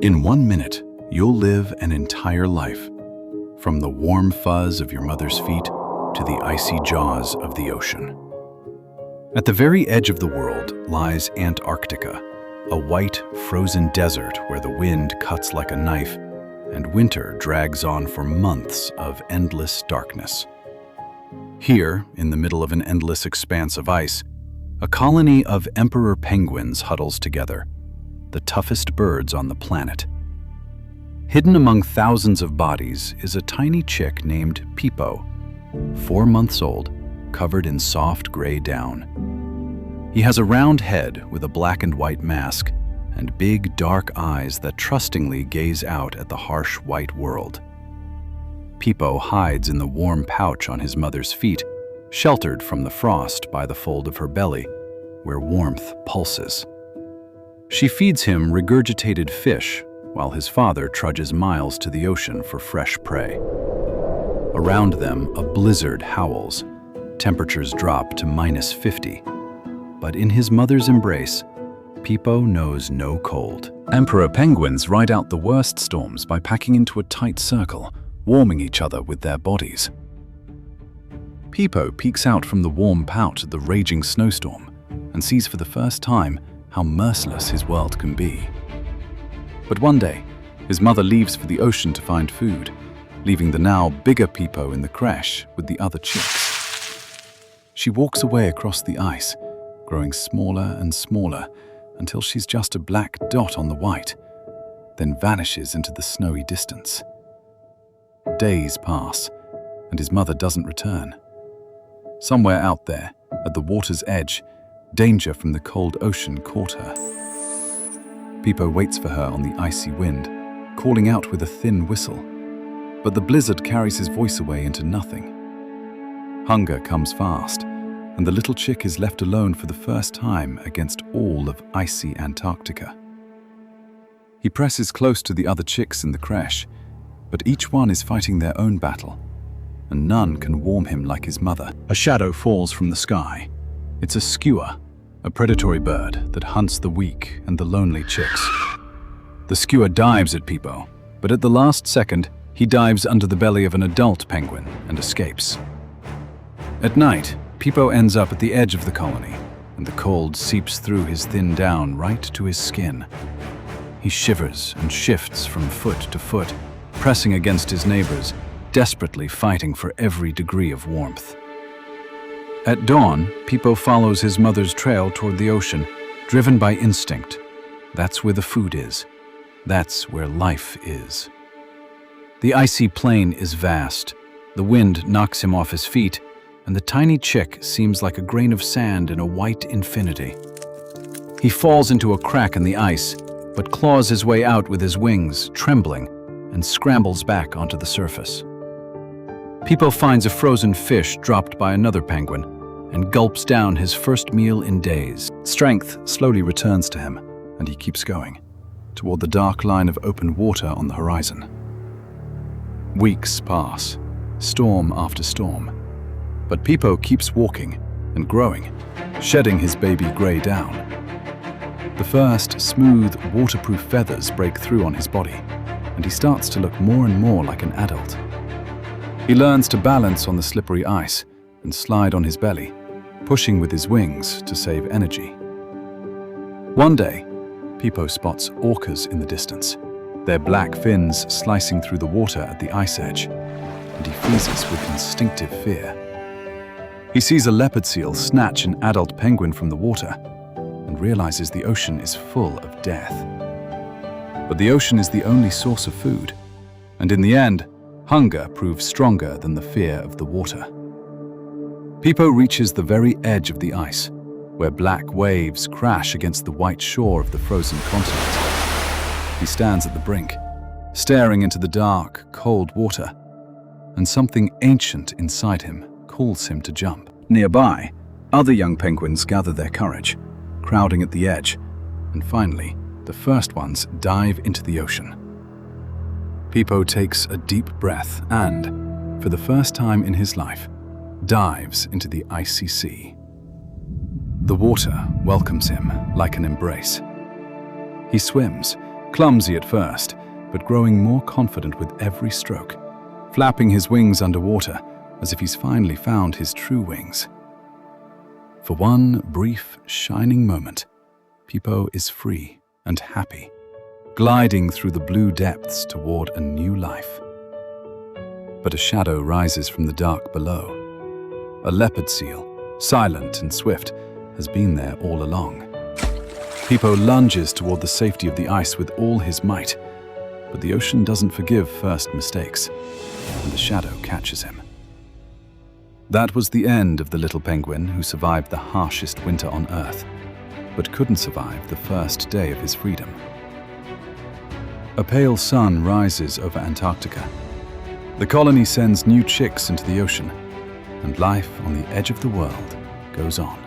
In 1 minute, you'll live an entire life, from the warm fuzz of your mother's feet to the icy jaws of the ocean. At the very edge of the world lies Antarctica, a white, frozen desert where the wind cuts like a knife and winter drags on for months of endless darkness. Here, in the middle of an endless expanse of ice, a colony of emperor penguins huddles together, the toughest birds on the planet. Hidden among thousands of bodies is a tiny chick named Pipo, 4 months old, covered in soft gray down. He has a round head with a black and white mask and big dark eyes that trustingly gaze out at the harsh white world. Pipo hides in the warm pouch on his mother's feet, sheltered from the frost by the fold of her belly, where warmth pulses. She feeds him regurgitated fish, while his father trudges miles to the ocean for fresh prey. Around them, a blizzard howls. Temperatures drop to -50. But in his mother's embrace, Pipo knows no cold. Emperor penguins ride out the worst storms by packing into a tight circle, warming each other with their bodies. Pipo peeks out from the warm pouch at the raging snowstorm and sees for the first time how merciless his world can be. But one day, his mother leaves for the ocean to find food, leaving the now bigger Pipo in the creche with the other chicks. She walks away across the ice, growing smaller and smaller until she's just a black dot on the white, then vanishes into the snowy distance. Days pass, and his mother doesn't return. Somewhere out there, at the water's edge, danger from the cold ocean caught her. Pipo waits for her on the icy wind, calling out with a thin whistle. But the blizzard carries his voice away into nothing. Hunger comes fast, and the little chick is left alone for the first time against all of icy Antarctica. He presses close to the other chicks in the creche, but each one is fighting their own battle, and none can warm him like his mother. A shadow falls from the sky. It's a skua, a predatory bird that hunts the weak and the lonely chicks. The skua dives at Pipo, but at the last second, he dives under the belly of an adult penguin and escapes. At night, Pipo ends up at the edge of the colony, and the cold seeps through his thin down right to his skin. He shivers and shifts from foot to foot, pressing against his neighbors, desperately fighting for every degree of warmth. At dawn, Pipo follows his mother's trail toward the ocean, driven by instinct. That's where the food is. That's where life is. The icy plain is vast. The wind knocks him off his feet, and the tiny chick seems like a grain of sand in a white infinity. He falls into a crack in the ice, but claws his way out with his wings, trembling, and scrambles back onto the surface. Pipo finds a frozen fish dropped by another penguin and gulps down his first meal in days. Strength slowly returns to him, and he keeps going, toward the dark line of open water on the horizon. Weeks pass, storm after storm, but Pipo keeps walking and growing, shedding his baby gray down. The first smooth, waterproof feathers break through on his body, and he starts to look more and more like an adult. He learns to balance on the slippery ice and slide on his belly, pushing with his wings to save energy. One day, Pipo spots orcas in the distance, their black fins slicing through the water at the ice edge, and he freezes with instinctive fear. He sees a leopard seal snatch an adult penguin from the water and realizes the ocean is full of death. But the ocean is the only source of food, and in the end, hunger proves stronger than the fear of the water. Pipo reaches the very edge of the ice, where black waves crash against the white shore of the frozen continent. He stands at the brink, staring into the dark, cold water, and something ancient inside him calls him to jump. Nearby, other young penguins gather their courage, crowding at the edge, and finally, the first ones dive into the ocean. Pipo takes a deep breath and, for the first time in his life, dives into the icy sea. The water welcomes him like an embrace. He swims, Clumsy at first, but growing more confident with every stroke, flapping his wings underwater as if he's finally found his true wings. For one brief, shining moment, Pipo is free and happy, gliding through the blue depths toward a new life. But a shadow rises from the dark below. A leopard seal, silent and swift, has been there all along. Pipo lunges toward the safety of the ice with all his might, but the ocean doesn't forgive first mistakes, and the shadow catches him. That was the end of the little penguin who survived the harshest winter on Earth, but couldn't survive the first day of his freedom. A pale sun rises over Antarctica. The colony sends new chicks into the ocean, and life on the edge of the world goes on.